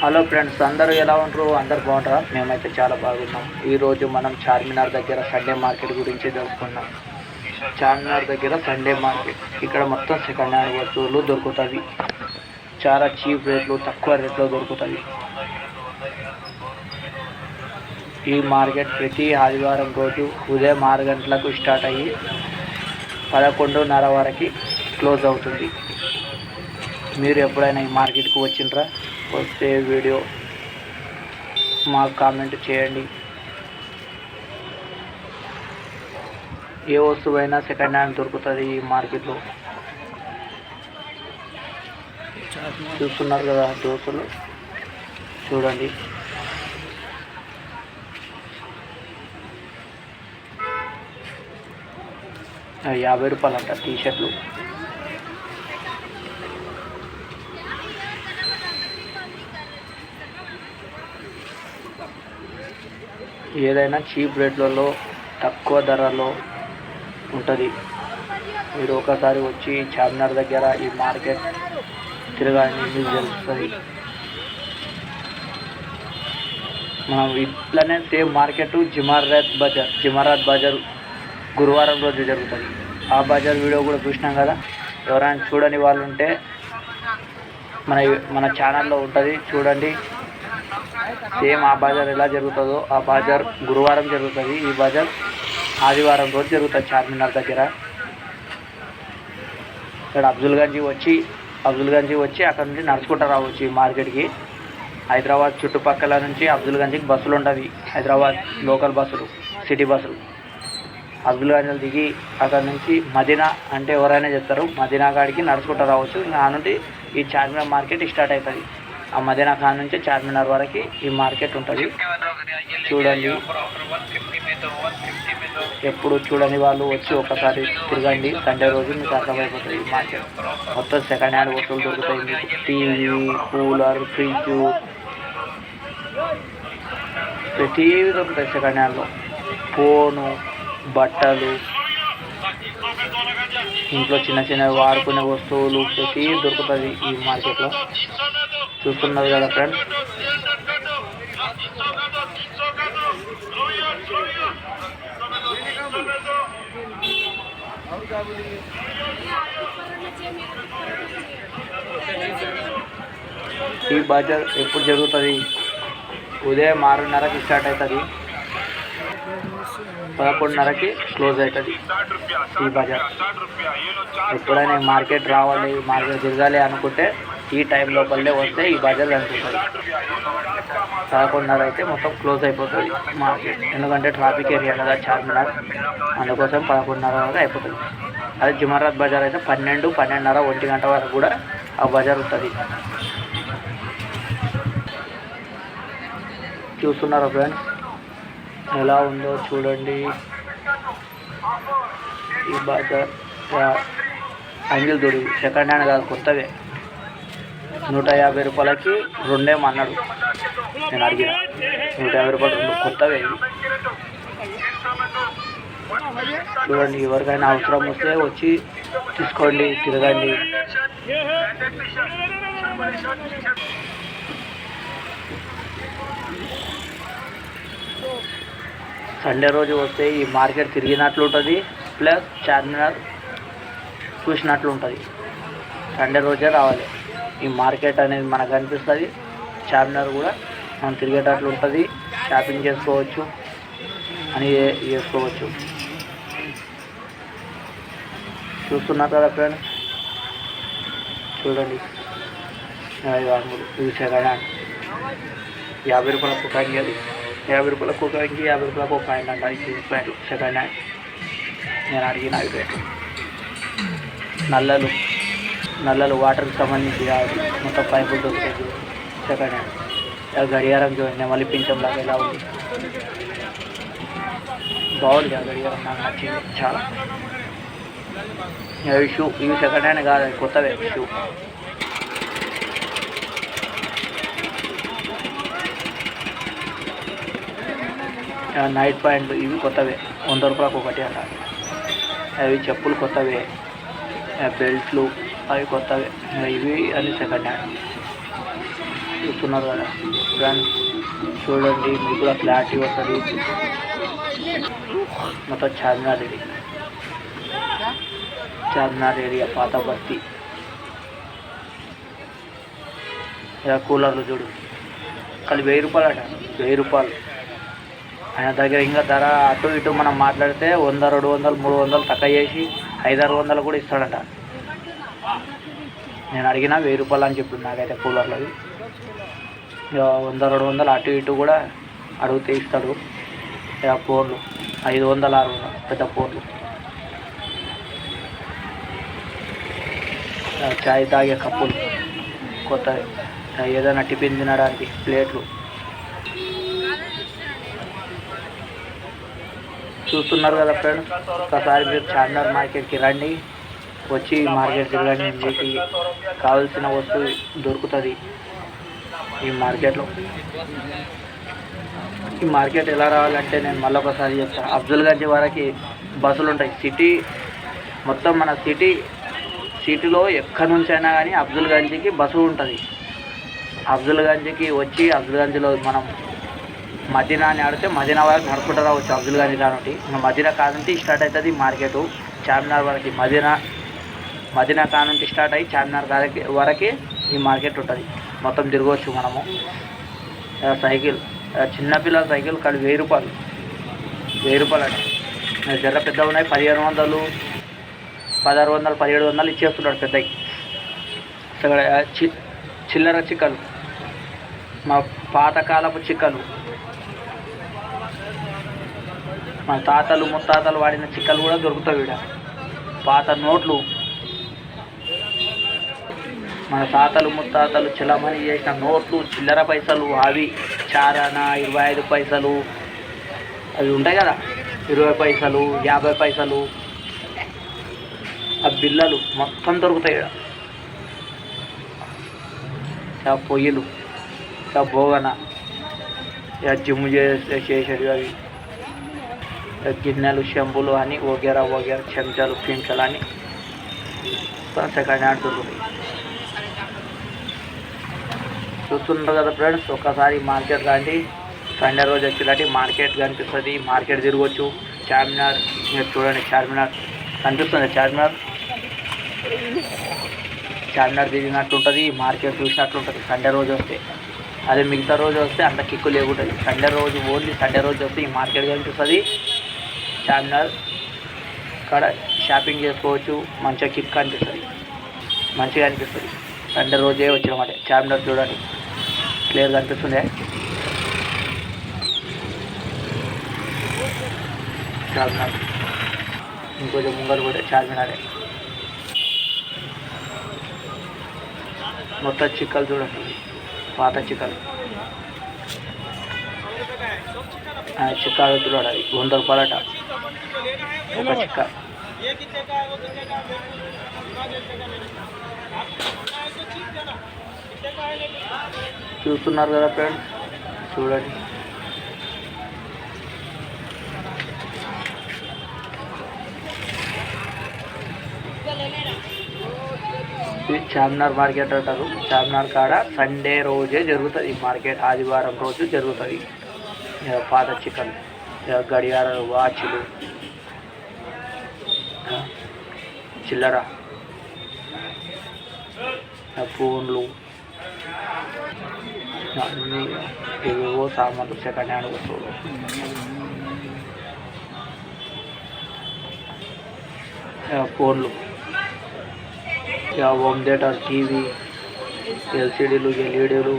Hello friends, అందరూ ఎలా ఉంటారు? అందరు బాగుంటారా? మేమైతే చాలా బాగున్నాం. ఈరోజు మనం చార్మినార్ దగ్గర సండే మార్కెట్ గురించి తెలుసుకున్నాం. చార్మినార్ దగ్గర సండే మార్కెట్, ఇక్కడ మొత్తం సెకండ్ హ్యాండ్ వస్తువులు దొరుకుతాయి. చాలా చీప్ రేట్లు, తక్కువ రేట్లో దొరుకుతాయి. ఈ మార్కెట్ ప్రతి ఆదివారం రోజు ఉదయం 6 గంటలకు స్టార్ట్ అయ్యి 11:30 వరకు క్లోజ్ అవుతుంది. మీరు ఎప్పుడైనా ఈ మార్కెట్కి వచ్చిండ్రా? వస్తే వీడియో మాకు కామెంట్ చేయండి. ఏ వస్తువైనా సెకండ్ హ్యాండ్ దొరుకుతుంది ఈ మార్కెట్లో. చూస్తున్నారు కదా దోస్తులు, చూడండి. ₹50 అంట టీషర్ట్లు. ఏదైనా చీప్ రేట్లలో, తక్కువ ధరలో ఉంటుంది. మీరు ఒకసారి వచ్చి చార్మినార్ దగ్గర ఈ మార్కెట్ తిరగాలని మీకు తెలుస్తుంది. మనం ఇట్లనే సేమ్ మార్కెట్ జిమారత్ బజార్ గురువారం రోజు జరుగుతుంది. ఆ బజార్ వీడియో కూడా చూసినాం కదా. ఎవరైనా చూడని వాళ్ళు ఉంటే మన ఛానల్లో ఉంటుంది, చూడండి. సేమ్ ఆ బజార్ ఎలా జరుగుతుందో ఆ బజార్ గురువారం జరుగుతుంది. ఈ బజార్ ఆదివారం రోజు జరుగుతుంది చార్మినార్ దగ్గర. ఇక్కడ అఫ్జల్గంజ్ వచ్చి అక్కడ నుంచి నడుచుకుంటూ రావచ్చు ఈ మార్కెట్కి. హైదరాబాద్ చుట్టుపక్కల నుంచి అఫ్జల్గంజ్కి బస్సులు ఉండవి. హైదరాబాద్ లోకల్ బస్సులు, సిటీ బస్సులు. అఫ్జల్గంజ్లో దిగి అక్కడ నుంచి మదీనా అంటే ఎవరైనా చెప్తారు, మదీనా కాడికి నడుచుకుంటూ రావచ్చు. ఇంకా ఆ నుండి ఈ చార్మినార్ మార్కెట్ స్టార్ట్ అవుతుంది. ఆ మదీనా ఖాన్ నుంచి చార్మినార్ వరకు ఈ మార్కెట్ ఉంటుంది. చూడండి, ఎప్పుడు చూడని వాళ్ళు వచ్చి ఒకసారి తిరగండి. సండే రోజు మీకు అర్థమైపోతుంది. ఈ మార్కెట్ మొత్తం సెకండ్ హ్యాండ్ వస్తువులు దొరుకుతాయి. మీకు టీవీ, కూలర్, ఫ్రిడ్జ్ ప్రతిదీ దొరుకుతాయి సెకండ్ హ్యాండ్లో. ఫోను, బట్టలు, ఇంట్లో చిన్న చిన్నవి వాడుకునే వస్తువులు ప్రతిదీ దొరుకుతుంది ఈ మార్కెట్లో. చూస్తున్నారు కదా ఫ్రెండ్స్. ఈ బజార్ ఎప్పుడు జరుగుతుంది? ఉదయం 6:30కి స్టార్ట్ అవుతుంది, 11:30కి క్లోజ్ అవుతుంది ఈ బజార్. ఎప్పుడైనా మార్కెట్ రావాలి, మార్కెట్ తిరగాలి అనుకుంటే ఈ టైం లోపలే వస్తే ఈ బజార్ కనిపిస్తుంది. 11:30 అయితే మొత్తం క్లోజ్ అయిపోతుంది మార్కెట్. ఎందుకంటే ట్రాఫిక్ ఏరియా కదా చార్మినార్, అందుకోసం 11:30 వరకు అయిపోతుంది. అదే జిమారత్ బజార్ అయితే 12, 12:30, 1 గంట వరకు కూడా ఆ బజార్ ఉంటుంది. చూస్తున్నారా ఫ్రెండ్స్ ఎలా ఉందో చూడండి. ఈ బజార్ అంగిల్ దొడి సెకండ్ హ్యాండ్ కాదు, కొత్తవే. ₹150కి రెండేమన్నాడు. నేను అడిగిన ₹150 రెండు కొత్తవే. చూడండి, ఎవరికైనా అవసరం వస్తే వచ్చి తీసుకోండి, తిరగండి. సండే రోజు వస్తే ఈ మార్కెట్ తిరిగినట్లు ఉంటుంది, ప్లస్ చార్మినార్ చూసినట్లు ఉంటుంది. సండే రోజే రావాలి. ఈ మార్కెట్ అనేది మనకు అనిపిస్తుంది. చార్మినార్ కూడా మనం తిరిగేటట్లు ఉంటుంది, షాపింగ్ చేసుకోవచ్చు, అని చేసుకోవచ్చు. చూస్తున్నారు కదా ఫ్రెండ్స్, చూడండి. ఇవి సెకండ్ హ్యాండ్ ₹50 ఒక అంగి. అది ₹50 ఒక అంగి, ₹50 ఒక ప్యాంట్ అంట. ఈ జీన్స్ ప్యాంట్లు సెకండ్ హ్యాండ్. నేను అడిగిన అవి రేటు. నల్లలు వాటర్కి సంబంధించి కాదు, మొత్తం పైపులు దొరుకుతాయి సెకండ్ హ్యాండ్. గడియారం చూడండి, నెమలి పింఛంలాగా ఎలా ఉంది, బాగుంది. ఆ గడియారం నాకు నచ్చింది చాలా. ఇవి సెకండ్ హ్యాండ్ కాదు, కొత్తవే షూ. నైట్ ప్యాంట్లు ఇవి కొత్తవే, ₹100 ఒకటి అట. అవి చెప్పులు కొత్తవే, బెల్ట్లు అవి కొత్తవే. ఇవి అన్ని సెకండ్ హ్యాండ్. చూస్తున్నారు కదా ఫ్రెండ్స్, చూడండి మీకు కూడా క్లారిటీ వస్తుంది. మొత్తం చార్మినార్ ఏరియా పాత బస్తీ. ఇలా కూలర్లు చూడు, కానీ 1000 రూపాయలు అట, 1000 రూపాయలు. ఆయన దగ్గర ఇంకా ధర అటు ఇటు మనం మాట్లాడితే 100, 200, 300 తక్కువ చేసి 500-600 కూడా ఇస్తాడట. నేను అడిగినా 1000 రూపాయలు అని చెప్పింది నాకైతే కూలర్లది. ఇక 100-200 అటు ఇటు కూడా అడిగితే ఇస్తాడు. ఇక ఫోన్లు 500-600 పెద్ద ఫోన్లు. చాయ్ తాగే కప్పులు కొత్త, ఏదైనా టిఫిన్ తినడానికి ప్లేట్లు. చూస్తున్నారు కదా ఫ్రెండ్స్, ఒకసారి మీరు చార్మినార్ మార్కెట్కి రండి, వచ్చి మార్కెట్ తిరగండి. మీకు కావాల్సిన వస్తువు దొరుకుతుంది ఈ మార్కెట్లో. ఈ మార్కెట్ ఎలా రావాలంటే నేను మళ్ళీ ఒకసారి చెప్తాను. అఫ్జల్గంజ్ వరకు బస్సులు ఉంటాయి. సిటీ మొత్తం మన సిటీలో ఎక్కడి నుంచి అయినా కానీ అఫ్జల్గంజ్కి బస్సు ఉంటుంది. అఫ్జల్గంజ్కి వచ్చి అఫ్జల్గంజ్లో మనం మదీనా అని ఆడితే మదీనా వరకు నడుచుకుంటూ రావచ్చు. అఫ్జల్గంజ్ కానుంటి ఇంకా మదీనా కానుంటి స్టార్ట్ అవుతుంది మార్కెట్. చార్మినార్ వరకు మదీనా కానుంటి స్టార్ట్ అయ్యి చార్మినార్ వరకు ఈ మార్కెట్ ఉంటుంది. మొత్తం తిరగవచ్చు మనము. సైకిల్, చిన్నపిల్లల సైకిల్ కానీ 1000 రూపాయలు, 1000 రూపాయలు అంటే జర పెద్దగా ఉన్నాయి. 1500, 1600, 1700 ఇచ్చేస్తున్నాడు పెద్దకి. అక్కడ చిల్లర చిక్కలు, మా పాతకాలపు చిక్కలు, మన తాతలు ముత్తాతలు వాడిన చిక్కలు కూడా దొరుకుతాయి ఇక్కడ. పాత నోట్లు, మన తాతలు ముత్తాతలు చలామణి చేసిన నోట్లు, చిల్లర పైసలు, అవి చారానా 25 పైసలు అవి ఉంటాయి కదా, 20 పైసలు, 50 పైసలు, ఆ బిల్లలు మొత్తం దొరుకుతాయి ఇక్కడ. పొయ్యిలు, బోగన, జిమ్ చేసేవి అవి, గిన్నెలు, చెంబులు అని వగేరా చెంచాలు, పింఛలు అని సెకండ్ హ్యాండ్ దొరుకుతాయి. చూస్తున్నారు కదా ఫ్రెండ్స్, ఒక్కసారి మార్కెట్ రండి. సండే రోజు వచ్చేలాంటి మార్కెట్ కనిపిస్తుంది. మార్కెట్ తిరగవచ్చు. చార్మినార్ మీరు చూడండి, చార్మినార్ కనిపిస్తుంది. చార్మినార్ తిరిగినట్టుంటుంది, మార్కెట్ చూసినట్టుంటుంది సండే రోజు వస్తే. అదే మిగతా రోజు వస్తే అంత కిక్కు లేకుంటుంది. ఓన్లీ సండే రోజు వస్తే ఈ మార్కెట్ కనిపిస్తుంది. చార్మినార్ కాడ షాపింగ్ చేసుకోవచ్చు. మంచిగా కిక్ అనిపిస్తుంది, మంచిగా అనిపిస్తుంది. సండే రోజే వచ్చినమాట. చార్మినార్ చూడండి, క్లియర్గా అనిపిస్తుంది. చార్మినార్ ఇంకొంచెం ముంగలు కూడా చార్మినారే. మొత్తం చిక్కలు చూడండి, పాత చిక్కలు. చిక్కలు చూడాలి, 100 రూపాయలట ఒక చిక్క. చూస్తున్నారు కదా ఫ్రెండ్స్, చూడండి. ఇది చార్మినార్ మార్కెట్ అంటారు. చార్మినార్ కాడ సండే రోజే జరుగుతుంది ఈ మార్కెట్. ఆదివారం రోజు జరుగుతుంది. పాత చికెన్, గడియారాలు, వాచ్లు, చిల్లర, ఫోన్లు, అన్నీ ఏవేవో సామాన్లు సెకండ్ హ్యాండ్ వస్తువులు. ఫోన్లు, హోమ్ థియేటర్, టీవీ, ఎల్సీడీలు, ఎల్ఈడీలు,